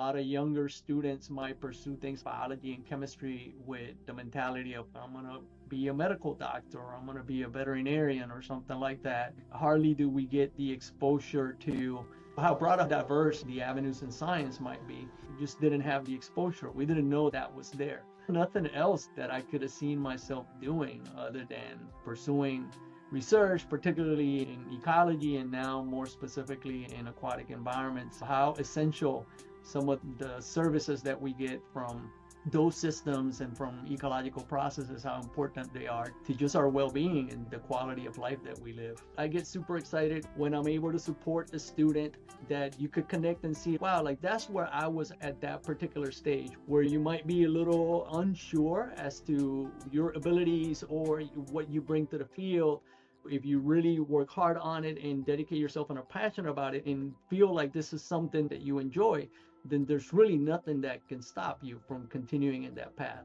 lot of younger students might pursue things, biology and chemistry, with the mentality of, I'm going to be a medical doctor, or I'm going to be a veterinarian or something like that. Hardly do we get the exposure to how broad and diverse the avenues in science might be. We just didn't have the exposure. We didn't know that was there. Nothing else that I could have seen myself doing other than pursuing research, particularly in ecology, and now more specifically in aquatic environments. How essential some of the services that we get from those systems and from ecological processes, how important they are to just our well-being and the quality of life that we live. I get super excited when I'm able to support a student that you could connect and see, wow, like that's where I was at that particular stage, where you might be a little unsure as to your abilities or what you bring to the field. If you really work hard on it and dedicate yourself and are passionate about it and feel like this is something that you enjoy, then there's really nothing that can stop you from continuing in that path.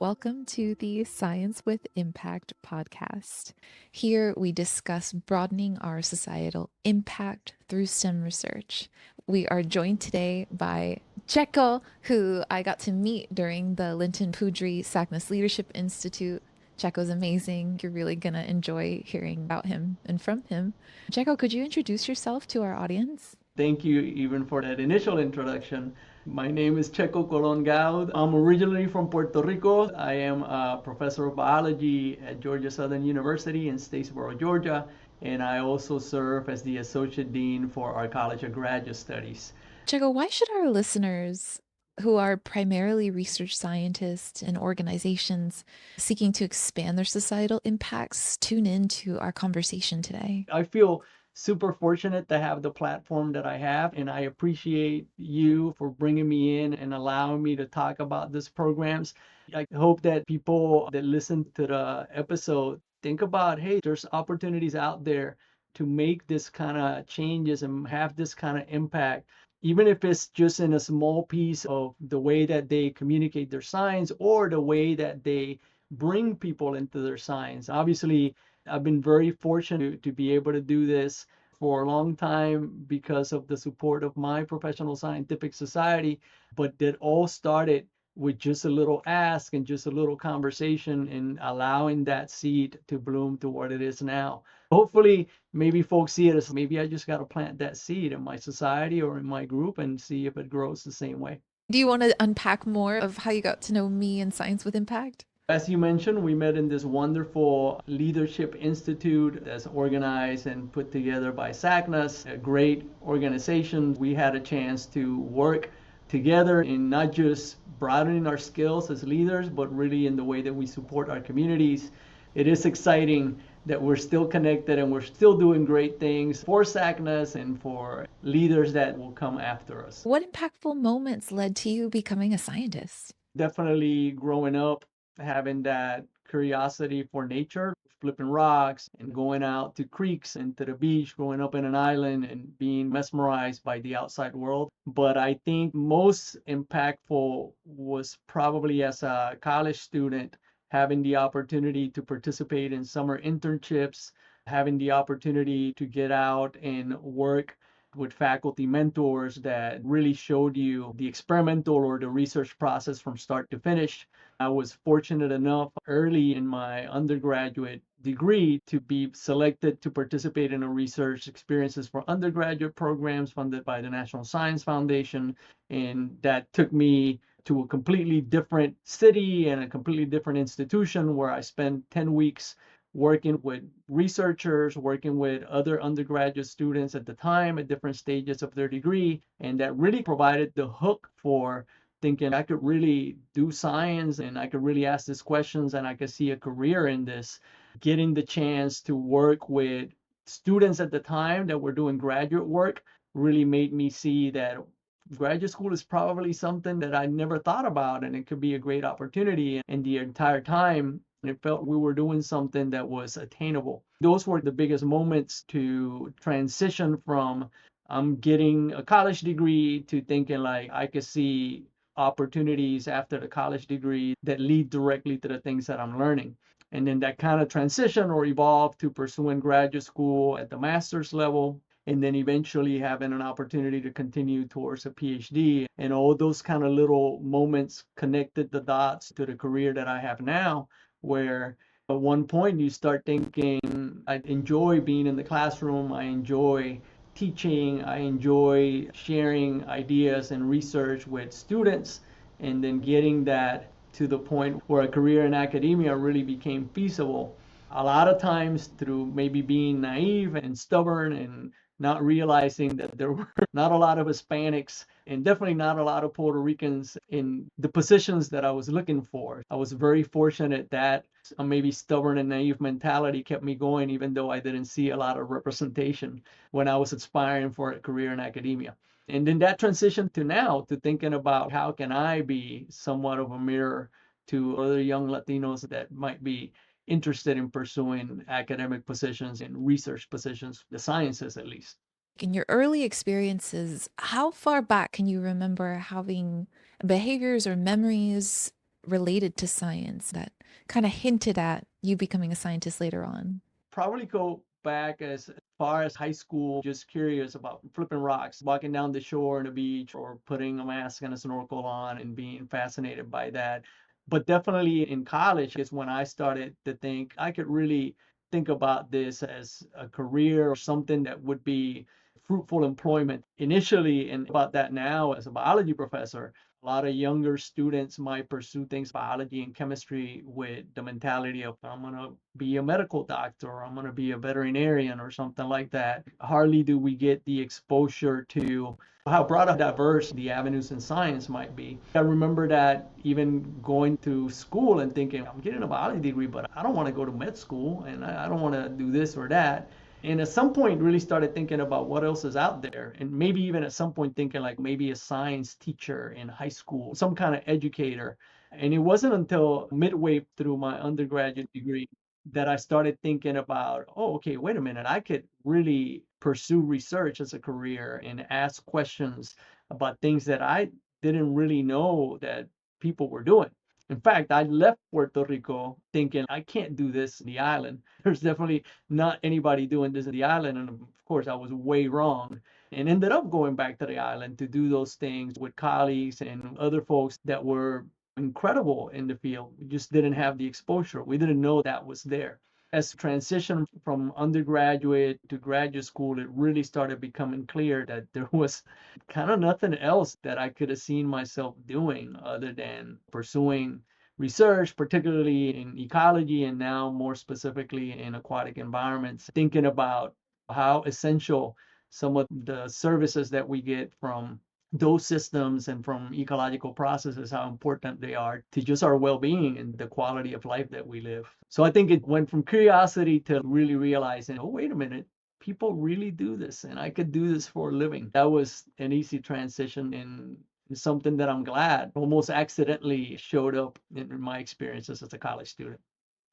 Welcome to the Science with Impact podcast. Here we discuss broadening our societal impact through STEM research. We are joined today by Checo, who I got to meet during the Linton Poudry SACNAS Leadership Institute. Checo's amazing. You're really going to enjoy hearing about him and from him. Checo, could you introduce yourself to our audience? Thank you even for that initial introduction. My name is Checo Colon-Gaud. I'm originally from Puerto Rico. I am a professor of biology at Georgia Southern University in Statesboro, Georgia, and I also serve as the Associate Dean for our College of Graduate Studies. Checo, why should our listeners, who are primarily research scientists and organizations seeking to expand their societal impacts, tune in to our conversation today? I feel super fortunate to have the platform that I have, and I appreciate you for bringing me in and allowing me to talk about these programs. I hope that people that listen to the episode think about, hey, there's opportunities out there to make this kind of changes and have this kind of impact, even if it's just in a small piece of the way that they communicate their science or the way that they bring people into their science. Obviously, I've been very fortunate to be able to do this for a long time because of the support of my professional scientific society, but that all started with just a little ask and just a little conversation and allowing that seed to bloom to what it is now. Hopefully, maybe folks see it as maybe I just got to plant that seed in my society or in my group and see if it grows the same way. Do you want to unpack more of how you got to know me and Science with Impact? As you mentioned, we met in this wonderful leadership institute that's organized and put together by SACNAS, a great organization. We had a chance to work together in not just broadening our skills as leaders, but really in the way that we support our communities. It is exciting that we're still connected and we're still doing great things for SACNAS and for leaders that will come after us. What impactful moments led to you becoming a scientist? Definitely growing up, having that curiosity for nature, flipping rocks and going out to creeks and to the beach, growing up in an island and being mesmerized by the outside world. But I think most impactful was probably as a college student, having the opportunity to participate in summer internships, having the opportunity to get out and work with faculty mentors that really showed you the experimental or the research process from start to finish. I was fortunate enough early in my undergraduate degree to be selected to participate in a research experiences for undergraduate programs funded by the National Science Foundation. And that took me to a completely different city and a completely different institution where I spent 10 weeks working with researchers, working with other undergraduate students at the time at different stages of their degree. And that really provided the hook for thinking I could really do science and I could really ask these questions and I could see a career in this. Getting the chance to work with students at the time that were doing graduate work really made me see that graduate school is probably something that I never thought about and it could be a great opportunity. And the entire time, it felt we were doing something that was attainable. Those were the biggest moments to transition from I'm getting a college degree to thinking like I could see opportunities after the college degree that lead directly to the things that I'm learning. And then that kind of transition or evolved to pursuing graduate school at the master's level. and then eventually having an opportunity to continue towards a PhD. And all those kind of little moments connected the dots to the career that I have now, where at one point you start thinking, I enjoy being in the classroom, I enjoy teaching, I enjoy sharing ideas and research with students, and then getting that to the point where a career in academia really became feasible. A lot of times through maybe being naive and stubborn and not realizing that there were not a lot of Hispanics and definitely not a lot of Puerto Ricans in the positions that I was looking for. I was very fortunate that a maybe stubborn and naive mentality kept me going, even though I didn't see a lot of representation when I was aspiring for a career in academia. And then that transition to now to thinking about how can I be somewhat of a mirror to other young Latinos that might be interested in pursuing academic positions and research positions, the sciences at least. In your early experiences, how far back can you remember having behaviors or memories related to science that kind of hinted at you becoming a scientist later on? Probably go back as far as high school, just curious about flipping rocks, walking down the shore on the beach, or putting a mask and a snorkel on and being fascinated by that. But definitely in college is when I started to think I could really think about this as a career or something that would be fruitful employment initially. And about that now as a biology professor, a lot of younger students might pursue things biology and chemistry with the mentality of I'm going to be a medical doctor or I'm going to be a veterinarian or something like that. Hardly do we get the exposure to how broad and diverse the avenues in science might be. I remember that even going to school and thinking I'm getting a biology degree, but I don't want to go to med school and I don't want to do this or that. And at some point really started thinking about what else is out there, and maybe even at some point thinking like maybe a science teacher in high school, some kind of educator. And it wasn't until midway through my undergraduate degree that I started thinking about, oh, okay, wait a minute, I could really pursue research as a career and ask questions about things that I didn't really know that people were doing. In fact, I left Puerto Rico thinking I can't do this in the island. There's definitely not anybody doing this in the island. And of course, I was way wrong and ended up going back to the island to do those things with colleagues and other folks that were incredible in the field. We just didn't have the exposure. We didn't know that was there. As transition from undergraduate to graduate school, it really started becoming clear that there was kind of nothing else that I could have seen myself doing other than pursuing research, particularly in ecology and now more specifically in aquatic environments, thinking about how essential some of the services that we get from those systems and from ecological processes, how important they are to just our well-being and the quality of life that we live. So I think it went from curiosity to really realizing, oh, wait a minute, people really do this and I could do this for a living. That was an easy transition and something that I'm glad almost accidentally showed up in my experiences as a college student.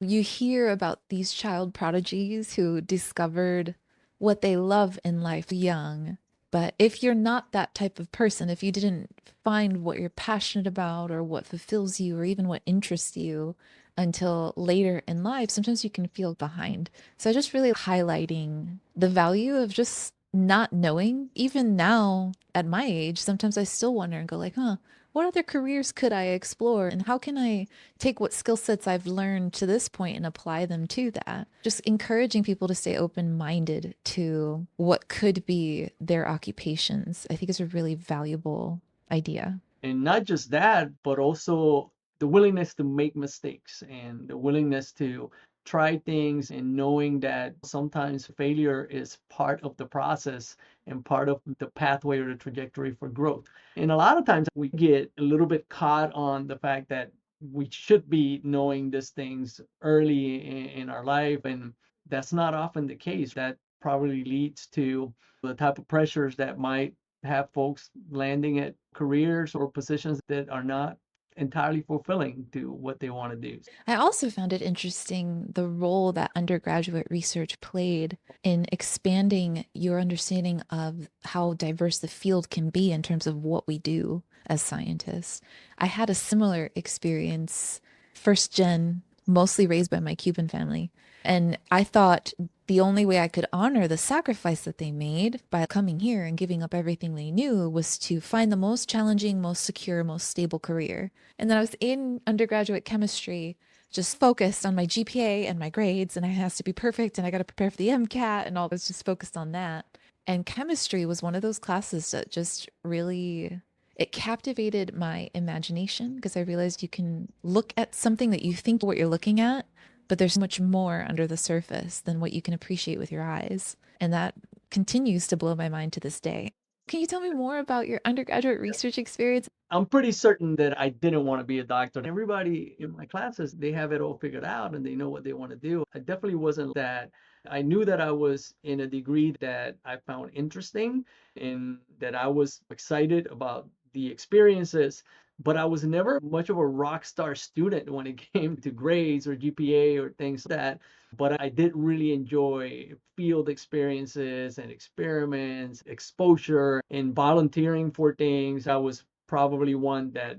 You hear about these child prodigies who discovered what they love in life young. But if you're not that type of person, if you didn't find what you're passionate about or what fulfills you or even what interests you until later in life, sometimes you can feel behind. So just really highlighting the value of just not knowing. Even now at my age, sometimes I still wonder and go like, huh, what other careers could I explore? And how can I take what skill sets I've learned to this point and apply them to that? Just encouraging people to stay open-minded to what could be their occupations, I think is a really valuable idea. And not just that, but also the willingness to make mistakes and the willingness to try things and knowing that sometimes failure is part of the process and part of the pathway or the trajectory for growth. And a lot of times we get a little bit caught on the fact that we should be knowing these things early in our life, and that's not often the case. That probably leads to the type of pressures that might have folks landing at careers or positions that are not entirely fulfilling to what they want to do. I also found it interesting the role that undergraduate research played in expanding your understanding of how diverse the field can be in terms of what we do as scientists. I had a similar experience, first gen, mostly raised by my Cuban family. And I thought The only way I could honor the sacrifice that they made by coming here and giving up everything they knew was to find the most challenging, most secure, most stable career. And then I was in undergraduate chemistry, just focused on my GPA and my grades, and I has to be perfect, and I got to prepare for the MCAT, and all. I was just focused on that. And chemistry was one of those classes that just really it captivated my imagination because I realized you can look at something that you think what you're looking at, but there's so much more under the surface than what you can appreciate with your eyes. And that continues to blow my mind to this day. Can you tell me more about your undergraduate research experience? I'm pretty certain that I didn't want to be a doctor. Everybody in my classes, they have it all figured out and they know what they want to do. I definitely wasn't that. I knew that I was in a degree that I found interesting and that I was excited about the experiences, but I was never much of a rock star student when it came to grades or GPA or things like that. But I did really enjoy field experiences and experiments, exposure, and volunteering for things. I was probably one that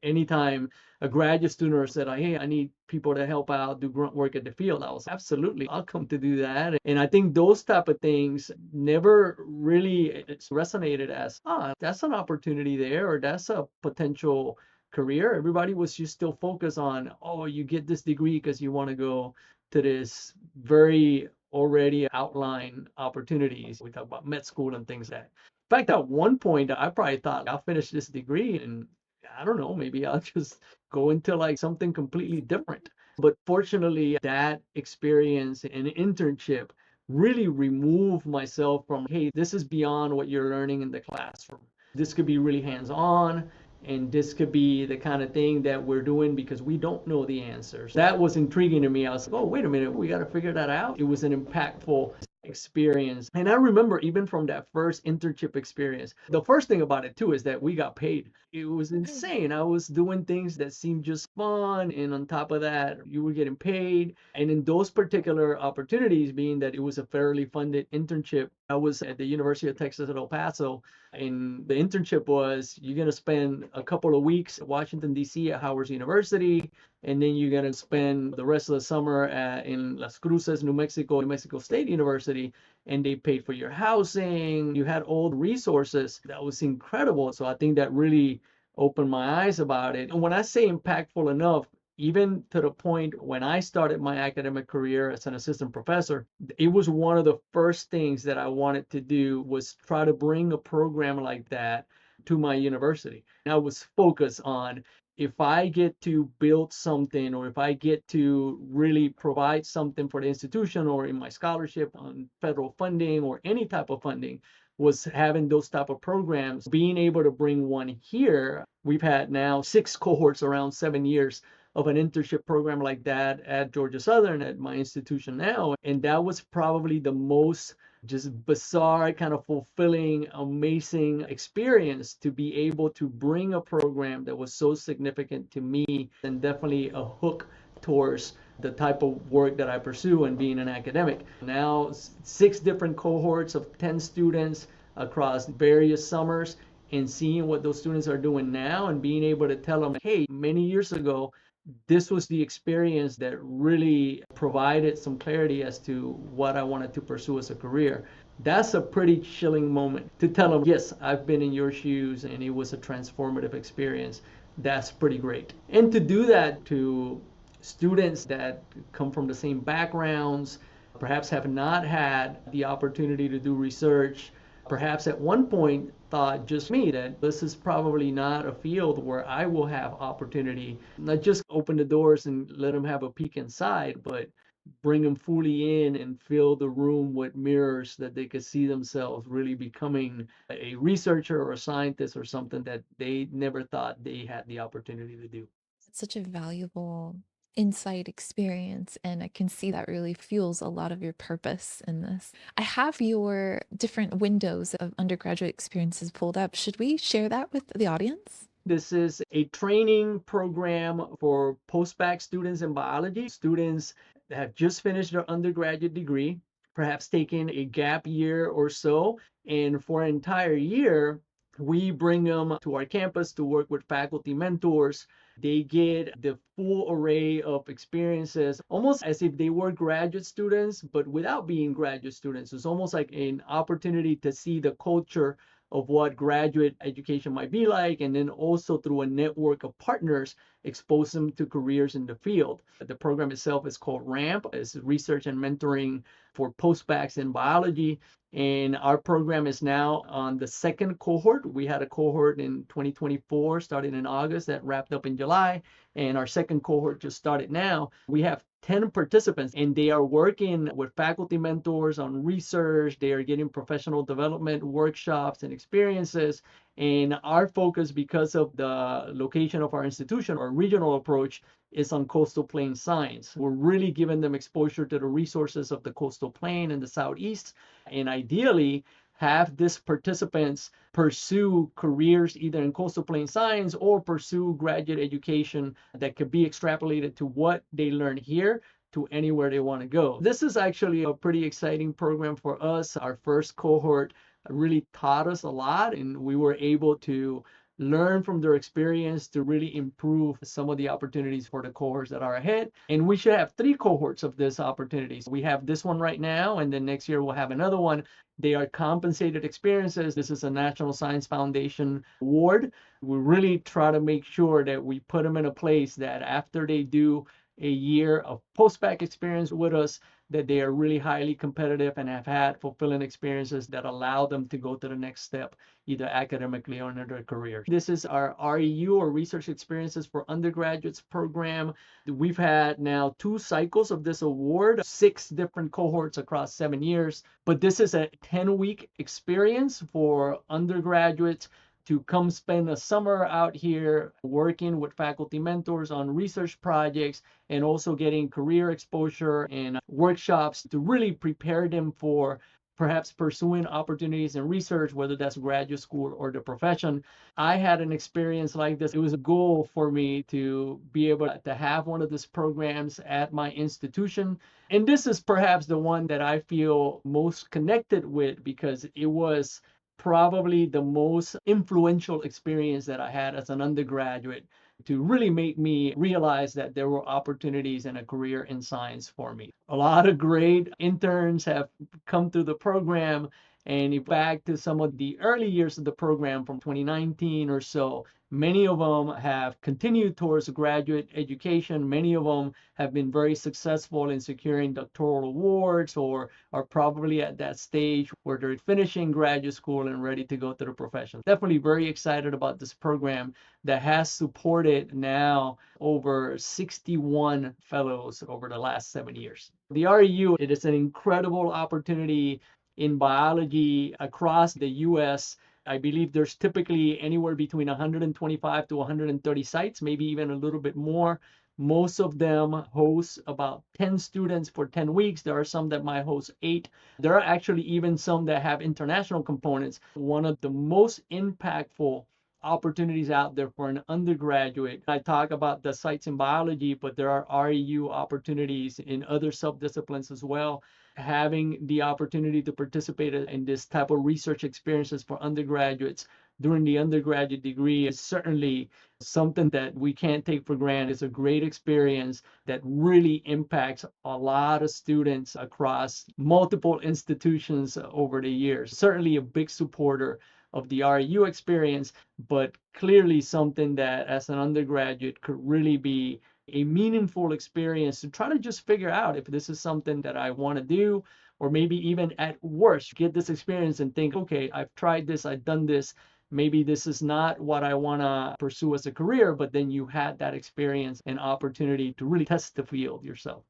anytime a graduate student said, hey, I need people to help out, do grunt work at the field, I was absolutely, I'll come to do that. And I think those type of things never really resonated as, that's an opportunity there, or that's a potential career. Everybody was just still focused on, oh, you get this degree because you want to go to this very already outlined opportunities. We talk about med school and things like that. In fact, at one point, I probably thought I'll finish this degree and I don't know, maybe I'll just go into like something completely different. But fortunately, that experience and internship really removed myself from, hey, this is beyond what you're learning in the classroom. This could be really hands-on, and this could be the kind of thing that we're doing because we don't know the answers. That was intriguing to me. I was like, oh, wait a minute, we got to figure that out. It was an impactful experience. And I remember even from that first internship experience, the first thing about it too is that we got paid. It was insane. I was doing things that seemed just fun. And on top of that, you were getting paid. And in those particular opportunities, being that it was a fairly funded internship, I was at the University of Texas at El Paso. And the internship was you're going to spend a couple of weeks at Washington, D.C. at Howard University. And then you're going to spend the rest of the summer in Las Cruces, New Mexico State University, and they paid for your housing. You had all the resources. That was incredible. So I think that really opened my eyes about it. And when I say impactful enough, even to the point when I started my academic career as an assistant professor, it was one of the first things that I wanted to do was try to bring a program like that to my university. And I was focused on if I get to build something or if I get to really provide something for the institution or in my scholarship on federal funding or any type of funding, was having those type of programs, being able to bring one here. We've had now 6 cohorts around 7 years of an internship program like that at Georgia Southern at my institution now. And that was probably the most just bizarre, kind of fulfilling, amazing experience to be able to bring a program that was so significant to me and definitely a hook towards the type of work that I pursue and being an academic. Now, 6 different cohorts of 10 students across various summers and seeing what those students are doing now and being able to tell them, hey, many years ago, this was the experience that really provided some clarity as to what I wanted to pursue as a career. That's a pretty chilling moment to tell them, yes, I've been in your shoes and it was a transformative experience. That's pretty great. And to do that to students that come from the same backgrounds, perhaps have not had the opportunity to do research, perhaps at one point thought just me that this is probably not a field where I will have opportunity, not just open the doors and let them have a peek inside, but bring them fully in and fill the room with mirrors that they could see themselves really becoming a researcher or a scientist or something that they never thought they had the opportunity to do. It's such a valuable insight experience, and I can see that really fuels a lot of your purpose in this. I have your different windows of undergraduate experiences pulled up. Should we share that with the audience? This is a training program for post-bac students in biology, students that have just finished their undergraduate degree, perhaps taken a gap year or so, and for an entire year, We bring them to our campus to work with faculty mentors. They get the full array of experiences, almost as if they were graduate students, but without being graduate students. It's almost like an opportunity to see the culture of what graduate education might be like, and then also through a network of partners, expose them to careers in the field. The program itself is called RAMP, it's research and mentoring for post-bacs in biology. And our program is now on the second cohort. We had a cohort in 2024, started in August, that wrapped up in July. And our second cohort just started now. We have 10 participants, and they are working with faculty mentors on research. They are getting professional development workshops and experiences. And our focus, because of the location of our institution, our regional approach, is on coastal plain science. We're really giving them exposure to the resources of the coastal plain and the Southeast, and ideally have these participants pursue careers either in coastal plain science or pursue graduate education that could be extrapolated to what they learn here to anywhere they want to go. This is actually a pretty exciting program for us. Our first cohort really taught us a lot, and we were able to learn from their experience to really improve some of the opportunities for the cohorts that are ahead. And we should have 3 cohorts of this opportunities. We have this one right now, and then next year we'll have another one. They are compensated experiences. This is a National Science Foundation award. We really try to make sure that we put them in a place that after they do a year of post-bac experience with us, that they are really highly competitive and have had fulfilling experiences that allow them to go to the next step, either academically or in their career. This is our REU, or Research Experiences for Undergraduates program. We've had now 2 cycles of this award, 6 different cohorts across 7 years, but this is a 10-week experience for undergraduates to come spend a summer out here working with faculty mentors on research projects, and also getting career exposure and workshops to really prepare them for perhaps pursuing opportunities in research, whether that's graduate school or the profession. I had an experience like this. It was a goal for me to be able to have one of these programs at my institution. And this is perhaps the one that I feel most connected with, because it was probably the most influential experience that I had as an undergraduate to really make me realize that there were opportunities and a career in science for me. A lot of great interns have come through the program, and if back to some of the early years of the program from 2019 or so, many of them have continued towards graduate education. Many of them have been very successful in securing doctoral awards, or are probably at that stage where they're finishing graduate school and ready to go to the profession. Definitely very excited about this program that has supported now over 61 fellows over the last 7 years. The REU, it is an incredible opportunity in biology across the US. I believe there's typically anywhere between 125 to 130 sites, maybe even a little bit more. Most of them host about 10 students for 10 weeks. There are some that might host 8. There are actually even some that have international components. One of the most impactful opportunities out there for an undergraduate. I talk about the sites in biology, but there are REU opportunities in other subdisciplines as well. Having the opportunity to participate in this type of research experiences for undergraduates during the undergraduate degree is certainly something that we can't take for granted. It's a great experience that really impacts a lot of students across multiple institutions over the years. Certainly a big supporter of the REU experience, but clearly something that as an undergraduate could really be a meaningful experience to try to just figure out if this is something that I want to do, or maybe even at worst, get this experience and think, okay, I've tried this, I've done this. Maybe this is not what I want to pursue as a career, but then you had that experience and opportunity to really test the field yourself.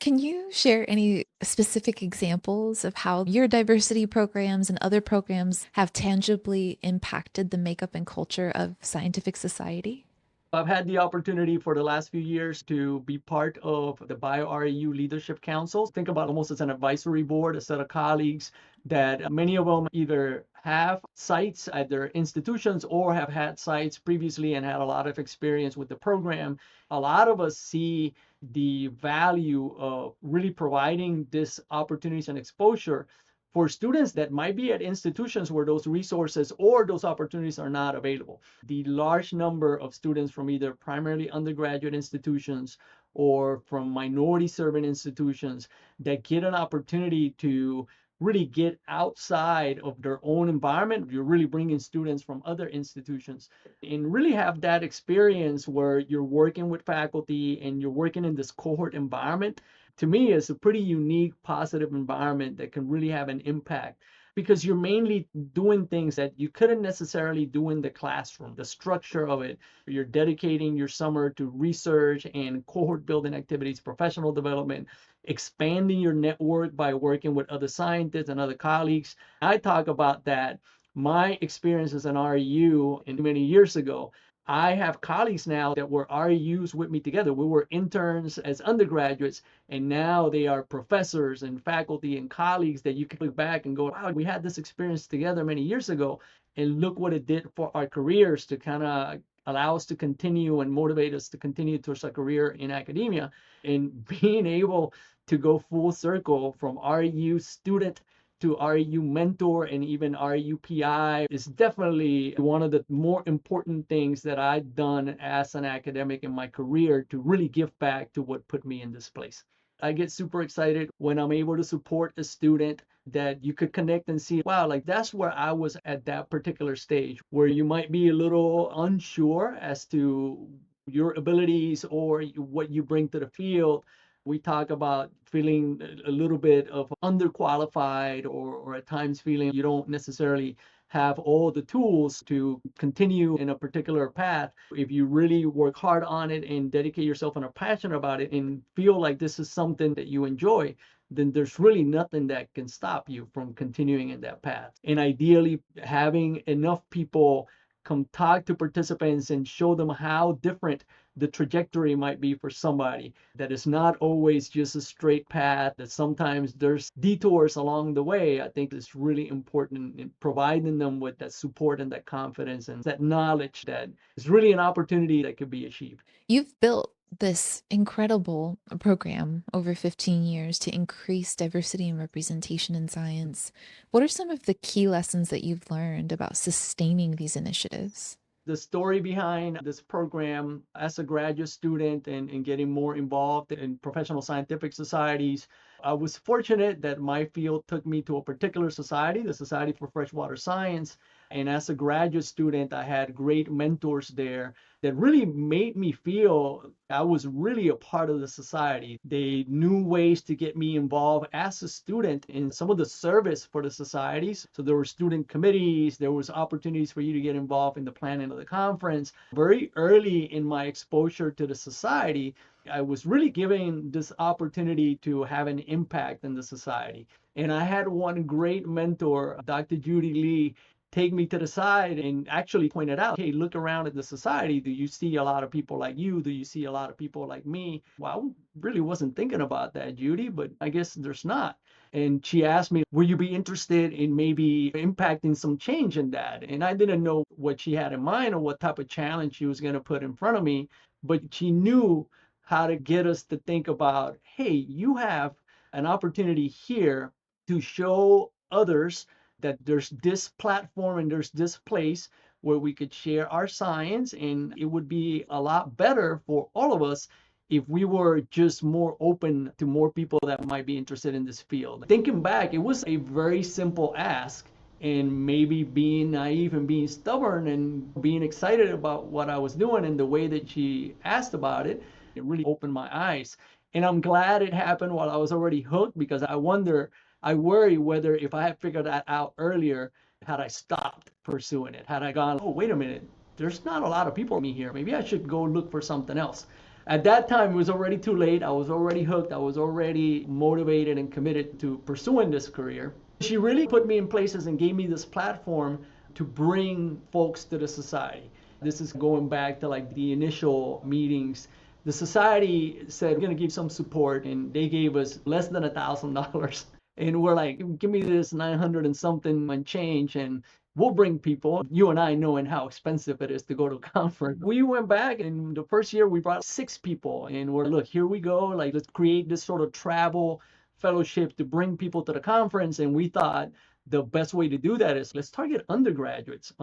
Can you share any specific examples of how your diversity programs and other programs have tangibly impacted the makeup and culture of scientific society? I've had the opportunity for the last few years to be part of the BioREU Leadership Council. Think about almost as an advisory board, a set of colleagues that many of them either have sites at their institutions or have had sites previously and had a lot of experience with the program. A lot of us see the value of really providing this opportunities and exposure for students that might be at institutions where those resources or those opportunities are not available. The large number of students from either primarily undergraduate institutions or from minority serving institutions that get an opportunity to really get outside of their own environment. You're really bringing students from other institutions and really have that experience where you're working with faculty and you're working in this cohort environment. To me, is a pretty unique, positive environment that can really have an impact because you're mainly doing things that you couldn't necessarily do in the classroom. The structure of it, you're dedicating your summer to research and cohort building activities, professional development, expanding your network by working with other scientists and other colleagues. I talk about that. My experience as an REU many years ago, I have colleagues now that were REUs with me together. We were interns as undergraduates, and now they are professors and faculty and colleagues that you can look back and go, wow, we had this experience together many years ago, and look what it did for our careers to kind of allow us to continue and motivate us to continue towards a career in academia. And being able to go full circle from REU student to REU mentor and even REU PI is definitely one of the more important things that I've done as an academic in my career to really give back to what put me in this place. I get super excited when I'm able to support a student that you could connect and see, wow, like that's where I was at that particular stage where you might be a little unsure as to your abilities or what you bring to the field. We talk about feeling a little bit of underqualified or at times feeling you don't necessarily have all the tools to continue in a particular path. If you really work hard on it and dedicate yourself and are passionate about it and feel like this is something that you enjoy, then there's really nothing that can stop you from continuing in that path. And ideally, having enough people come talk to participants and show them how different the trajectory might be for somebody, that it's not always just a straight path, that sometimes there's detours along the way. I think it's really important in providing them with that support and that confidence and that knowledge that it's really an opportunity that could be achieved. You've built this incredible program over 15 years to increase diversity and representation in science. What are some of the key lessons that you've learned about sustaining these initiatives? The story behind this program as a graduate student and getting more involved in professional scientific societies, I was fortunate that my field took me to a particular society, the Society for Freshwater Science. And as a graduate student, I had great mentors there that really made me feel I was really a part of the society. They knew ways to get me involved as a student in some of the service for the societies. So there were student committees, there was opportunities for you to get involved in the planning of the conference. Very early in my exposure to the society, I was really given this opportunity to have an impact in the society. And I had one great mentor, Dr. Judy Lee, take me to the side and actually pointed out, hey, look around at the society. Do you see a lot of people like you? Do you see a lot of people like me? Well, I really wasn't thinking about that, Judy, but I guess there's not. And she asked me, will you be interested in maybe impacting some change in that? And I didn't know what she had in mind or what type of challenge she was going to put in front of me, but she knew how to get us to think about, hey, you have an opportunity here to show others that there's this platform and there's this place where we could share our science, and it would be a lot better for all of us if we were just more open to more people that might be interested in this field. Thinking back, it was a very simple ask, and maybe being naive and being stubborn and being excited about what I was doing and the way that she asked about it, it really opened my eyes. And I'm glad it happened while I was already hooked, because I worry whether if I had figured that out earlier, had I stopped pursuing it, had I gone, oh, wait a minute, there's not a lot of people like me here. Maybe I should go look for something else. At that time, it was already too late. I was already hooked. I was already motivated and committed to pursuing this career. She really put me in places and gave me this platform to bring folks to the society. This is going back to like the initial meetings. The society said, we're going to give some support, and they gave us less than $1,000. And we're like, give me this 900 and something and change, and we'll bring people. You and I knowing how expensive it is to go to a conference. We went back, and the first year we brought 6 people, and we're, look, here we go. Like, let's create this sort of travel fellowship to bring people to the conference. And we thought the best way to do that is let's target undergraduates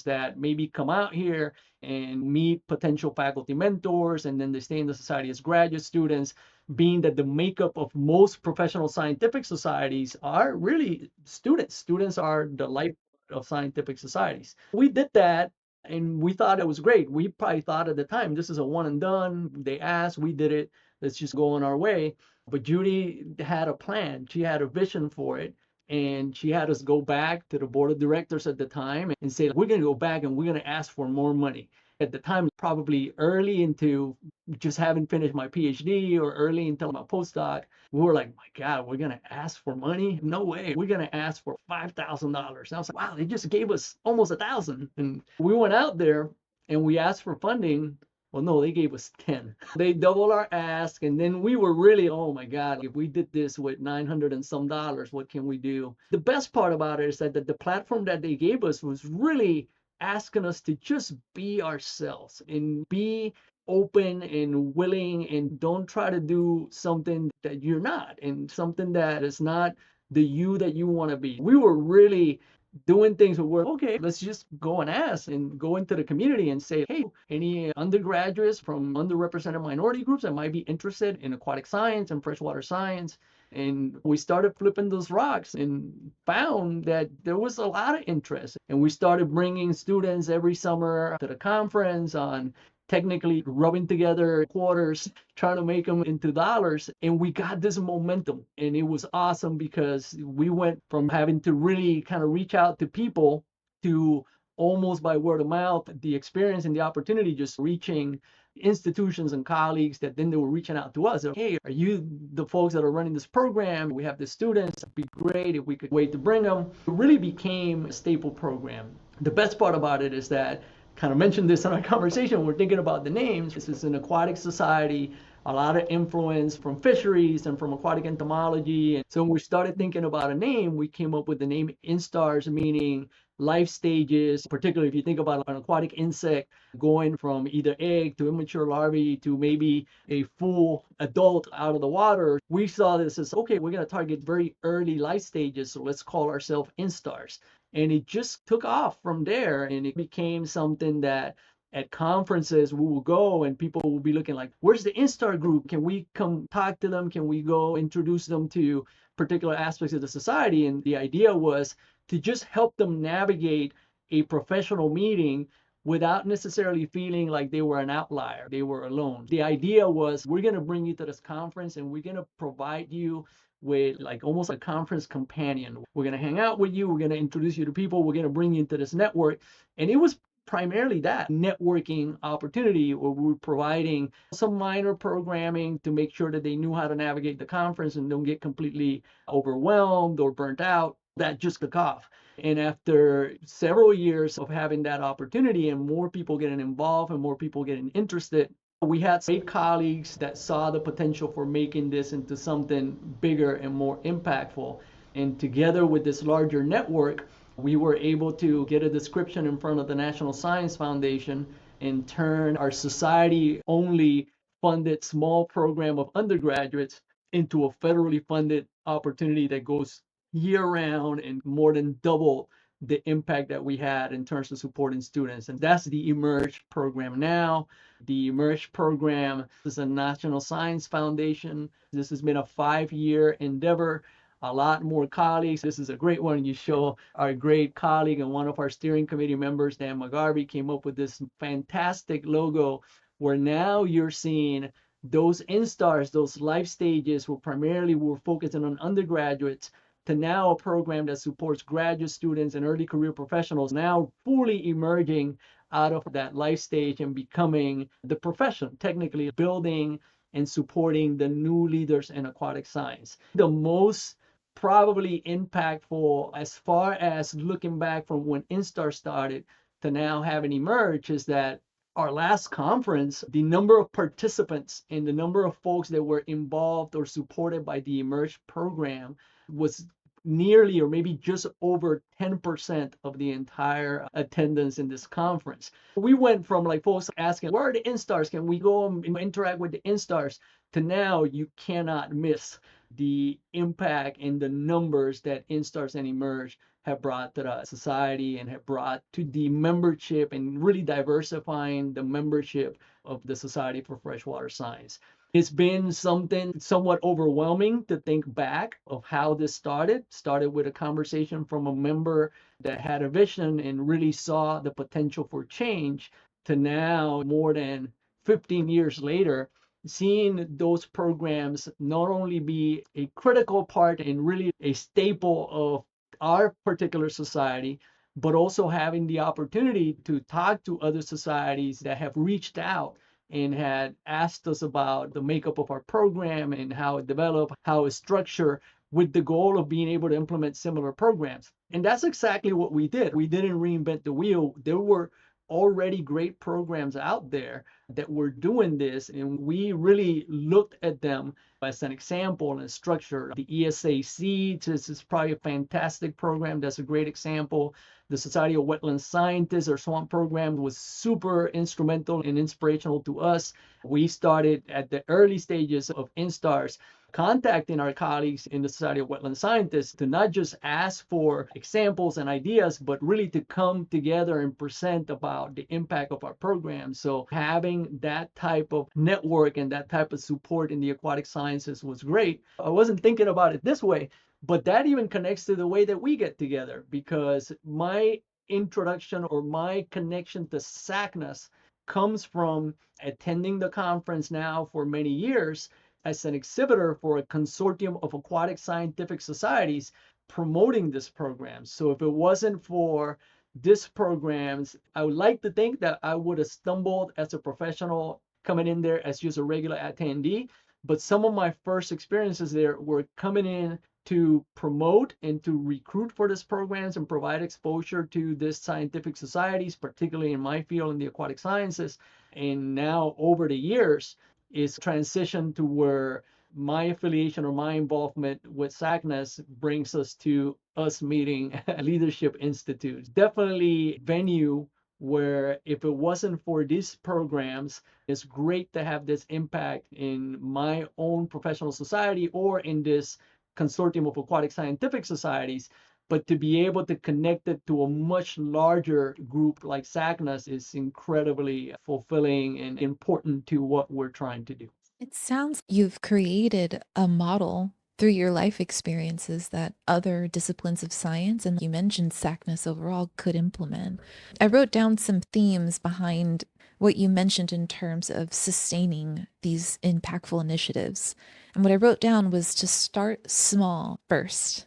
that maybe come out here and meet potential faculty mentors, and then they stay in the society as graduate students, being that the makeup of most professional scientific societies are really students. Students are the life of scientific societies. We did that and we thought it was great. We probably thought at the time, this is a one and done. They asked, we did it. Let's just go on our way. But Judy had a plan. She had a vision for it. And she had us go back to the board of directors at the time and say, we're going to go back and we're going to ask for more money. At the time, probably early into just having finished my PhD or early into my postdoc, we were like, my God, we're going to ask for money? No way. We're going to ask for $5,000. And I was like, wow, they just gave us almost 1,000. And we went out there and we asked for funding. Well, no, they gave us 10. They doubled our ask. And then we were really, oh my God, if we did this with 900 and some dollars, what can we do? The best part about it is that the platform that they gave us was really asking us to just be ourselves and be open and willing, and don't try to do something that you're not and something that is not the you that you want to be. We were really doing things where we're okay, let's just go and ask and go into the community and say, hey, any undergraduates from underrepresented minority groups that might be interested in aquatic science and freshwater science? And we started flipping those rocks and found that there was a lot of interest. And we started bringing students every summer to the conference on technically rubbing together quarters, trying to make them into dollars. And we got this momentum. And it was awesome because we went from having to really kind of reach out to people to almost by word of mouth, the experience and the opportunity just reaching institutions and colleagues that then they were reaching out to us. Hey, are you the folks that are running this program? We have the students. It'd be great if we could wait to bring them. It really became a staple program. The best part about it is that, kind of mentioned this in our conversation, we're thinking about the names. This is an aquatic society, a lot of influence from fisheries and from aquatic entomology. And so when we started thinking about a name, we came up with the name Instars, meaning life stages, particularly if you think about an aquatic insect going from either egg to immature larvae to maybe a full adult out of the water. We saw this as, okay, we're going to target very early life stages, so let's call ourselves Instars. And it just took off from there, and it became something that at conferences we will go and people will be looking like, where's the Instar group? Can we come talk to them? Can we go introduce them to particular aspects of the society? And the idea was to just help them navigate a professional meeting without necessarily feeling like they were an outlier, they were alone. The idea was, we're going to bring you to this conference and we're going to provide you with like almost a conference companion. We're going to hang out with you. We're going to introduce you to people. We're going to bring you into this network. And it was primarily that networking opportunity where we were providing some minor programming to make sure that they knew how to navigate the conference and don't get completely overwhelmed or burnt out. That just took off. And after several years of having that opportunity and more people getting involved and more people getting interested, we had 8 colleagues that saw the potential for making this into something bigger and more impactful. And together with this larger network, we were able to get a description in front of the National Science Foundation and turn our society-only funded small program of undergraduates into a federally funded opportunity that goes year-round and more than double the impact that we had in terms of supporting students. And that's the eMERGE program now. The eMERGE program is a National Science Foundation. This has been a 5-year endeavor. A lot more colleagues. This is a great one. You show our great colleague and one of our steering committee members, Dan McGarvey, came up with this fantastic logo where now you're seeing those Instars, those life stages, where primarily we're focusing on undergraduates, to now a program that supports graduate students and early career professionals, now fully emerging out of that life stage and becoming the profession, technically building and supporting the new leaders in aquatic science. The most probably impactful as far as looking back from when Instar started to now having eMERGE is that our last conference, the number of participants and the number of folks that were involved or supported by the eMERGE program was nearly or maybe just over 10% of the entire attendance in this conference. We went from like folks asking, where are the Instars? Can we go and interact with the Instars? To now, you cannot miss the impact and the numbers that Instars and Emerge have brought to the society and have brought to the membership and really diversifying the membership of the Society for Freshwater Science. It's been something somewhat overwhelming to think back of how this started. Started with a conversation from a member that had a vision and really saw the potential for change, to now, more than 15 years later, seeing those programs not only be a critical part and really a staple of our particular society, but also having the opportunity to talk to other societies that have reached out and had asked us about the makeup of our program and how it developed, how it's structured, with the goal of being able to implement similar programs. And that's exactly what we did. We didn't reinvent the wheel. There were already great programs out there that were doing this, and we really looked at them as an example and structure. The ESAC, this is probably a fantastic program. That's a great example. The Society of Wetland Scientists, or SWAMP program, was super instrumental and inspirational to us. We started at the early stages of Instars, contacting our colleagues in the Society of Wetland Scientists to not just ask for examples and ideas, but really to come together and present about the impact of our program. So having that type of network and that type of support in the aquatic sciences was great. I wasn't thinking about it this way, but that even connects to the way that we get together, because my introduction or my connection to SACNAS comes from attending the conference now for many years as an exhibitor for a consortium of aquatic scientific societies promoting this program. So if it wasn't for this programs, I would like to think that I would have stumbled as a professional coming in there as just a regular attendee. But some of my first experiences there were coming in to promote and to recruit for these programs and provide exposure to these scientific societies, particularly in my field in the aquatic sciences. And now over the years, is transitioned to where my affiliation or my involvement with SACNAS brings us to us meeting at Leadership Institute. Definitely venue where if it wasn't for these programs, it's great to have this impact in my own professional society or in this consortium of aquatic scientific societies. But to be able to connect it to a much larger group like SACNAS is incredibly fulfilling and important to what we're trying to do. It sounds you've created a model through your life experiences that other disciplines of science, and you mentioned SACNAS overall, could implement. I wrote down some themes behind what you mentioned in terms of sustaining these impactful initiatives. And what I wrote down was to start small first,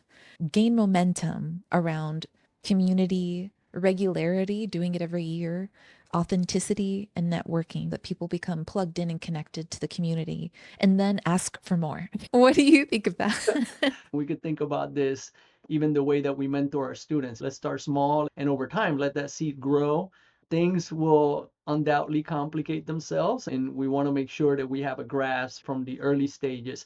gain momentum around community, regularity, doing it every year, authenticity, and networking, that people become plugged in and connected to the community, and then ask for more. What do you think of that? We could think about this even the way that we mentor our students. Let's start small, and over time, let that seed grow. Things will undoubtedly complicate themselves, and we want to make sure that we have a grasp from the early stages.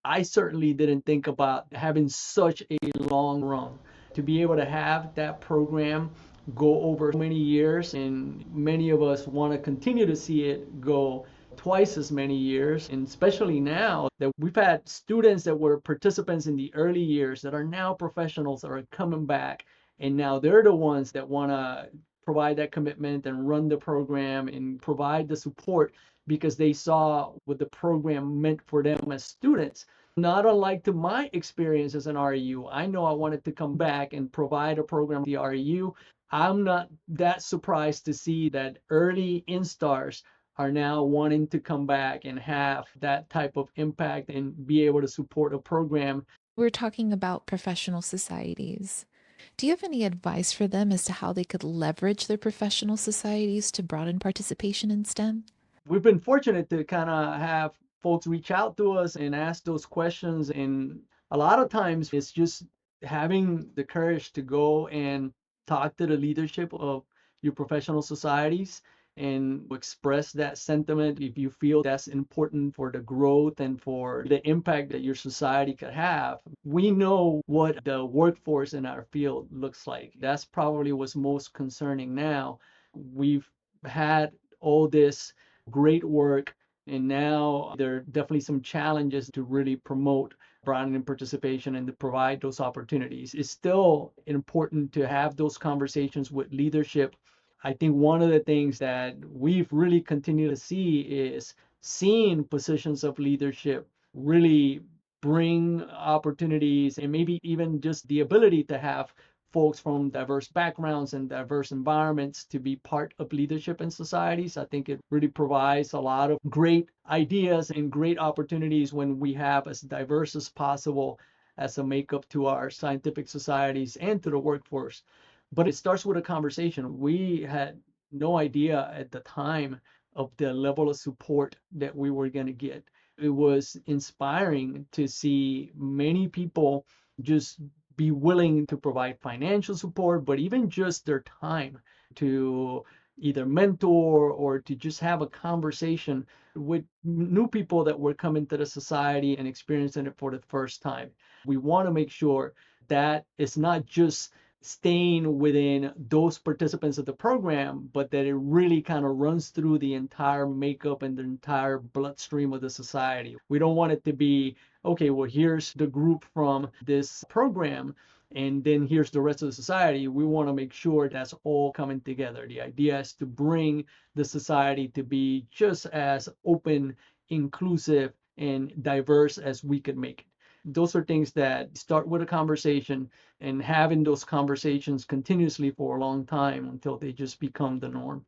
I certainly didn't think about having such a long run. To be able to have that program go over many years, and many of us want to continue to see it go twice as many years, and especially now that we've had students that were participants in the early years that are now professionals that are coming back, and now they're the ones that want to provide that commitment and run the program and provide the support because they saw what the program meant for them as students. Not unlike to my experience as an REU, I know I wanted to come back and provide a program at the REU. I'm not that surprised to see that early Instars are now wanting to come back and have that type of impact and be able to support a program. We're talking about professional societies. Do you have any advice for them as to how they could leverage their professional societies to broaden participation in STEM? We've been fortunate to kind of have folks reach out to us and ask those questions. And a lot of times it's just having the courage to go and talk to the leadership of your professional societies and express that sentiment if you feel that's important for the growth and for the impact that your society could have. We know what the workforce in our field looks like. That's probably what's most concerning now. We've had all this great work, and now there are definitely some challenges to really promote broadening participation and to provide those opportunities. It's still important to have those conversations with leadership. I think one of the things that we've really continued to see is seeing positions of leadership really bring opportunities and maybe even just the ability to have folks from diverse backgrounds and diverse environments to be part of leadership in societies. I think it really provides a lot of great ideas and great opportunities when we have as diverse as possible as a makeup to our scientific societies and to the workforce. But it starts with a conversation. We had no idea at the time of the level of support that we were going to get. It was inspiring to see many people just be willing to provide financial support, but even just their time to either mentor or to just have a conversation with new people that were coming to the society and experiencing it for the first time. We want to make sure that it's not just staying within those participants of the program, but that it really kind of runs through the entire makeup and the entire bloodstream of the society. We don't want it to be, okay, well, here's the group from this program, and then here's the rest of the society. We want to make sure that's all coming together. The idea is to bring the society to be just as open, inclusive, and diverse as we could make it. Those are things that start with a conversation and having those conversations continuously for a long time until they just become the norm.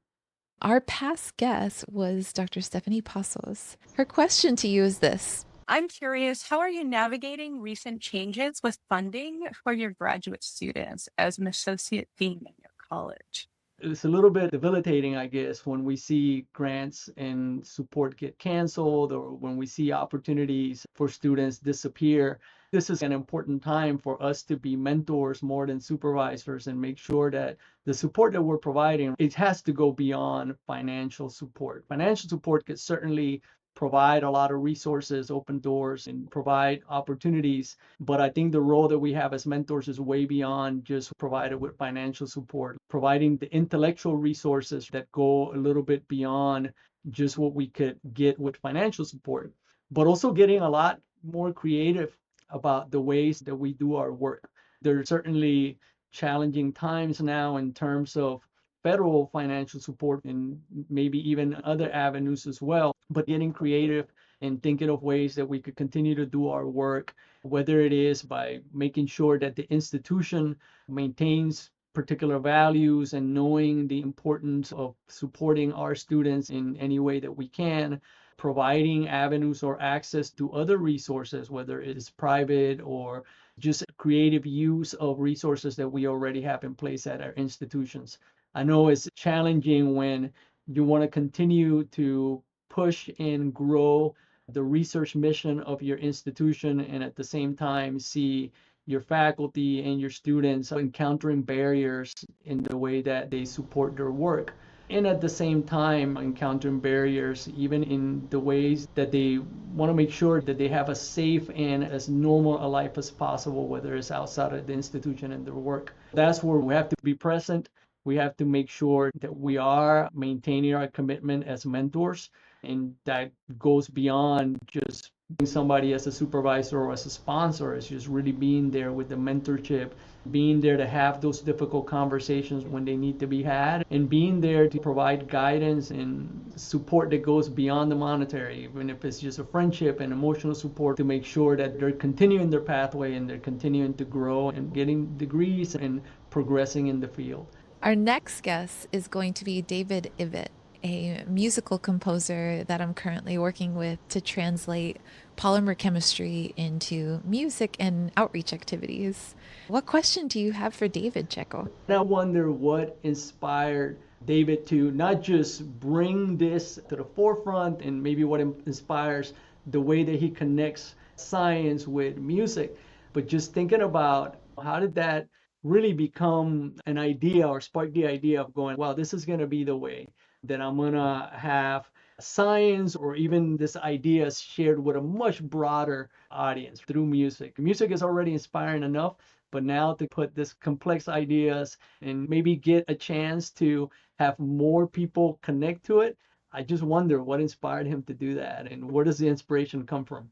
Our past guest was Dr. Stephanie Pasos. Her question to you is this. I'm curious, how are you navigating recent changes with funding for your graduate students as an associate dean in your college? It's a little bit debilitating, I guess, when we see grants and support get canceled or when we see opportunities for students disappear. This is an important time for us to be mentors more than supervisors and make sure that the support that we're providing, it has to go beyond financial support. Financial support could certainly provide a lot of resources, open doors, and provide opportunities. But I think the role that we have as mentors is way beyond just provided with financial support, providing the intellectual resources that go a little bit beyond just what we could get with financial support, but also getting a lot more creative about the ways that we do our work. There are certainly challenging times now in terms of federal financial support and maybe even other avenues as well, but getting creative and thinking of ways that we could continue to do our work, whether it is by making sure that the institution maintains particular values and knowing the importance of supporting our students in any way that we can, providing avenues or access to other resources, whether it is private or just creative use of resources that we already have in place at our institutions. I know it's challenging when you want to continue to push and grow the research mission of your institution and at the same time see your faculty and your students encountering barriers in the way that they support their work. And at the same time, encountering barriers even in the ways that they want to make sure that they have a safe and as normal a life as possible, whether it's outside of the institution and their work. That's where we have to be present. We have to make sure that we are maintaining our commitment as mentors, and that goes beyond just being somebody as a supervisor or as a sponsor. It's just really being there with the mentorship, being there to have those difficult conversations when they need to be had, and being there to provide guidance and support that goes beyond the monetary, even if it's just a friendship and emotional support to make sure that they're continuing their pathway and they're continuing to grow and getting degrees and progressing in the field. Our next guest is going to be David Ibbett, a musical composer that I'm currently working with to translate polymer chemistry into music and outreach activities. What question do you have for David, Checo? I wonder what inspired David to not just bring this to the forefront and maybe what inspires the way that he connects science with music, but just thinking about how did that really become an idea or spark the idea of going, wow, this is going to be the way that I'm going to have science or even this idea shared with a much broader audience through music. Music is already inspiring enough, but now to put this complex ideas and maybe get a chance to have more people connect to it, I just wonder what inspired him to do that and where does the inspiration come from?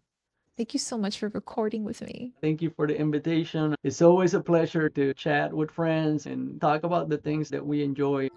Thank you so much for recording with me. Thank you for the invitation. It's always a pleasure to chat with friends and talk about the things that we enjoy.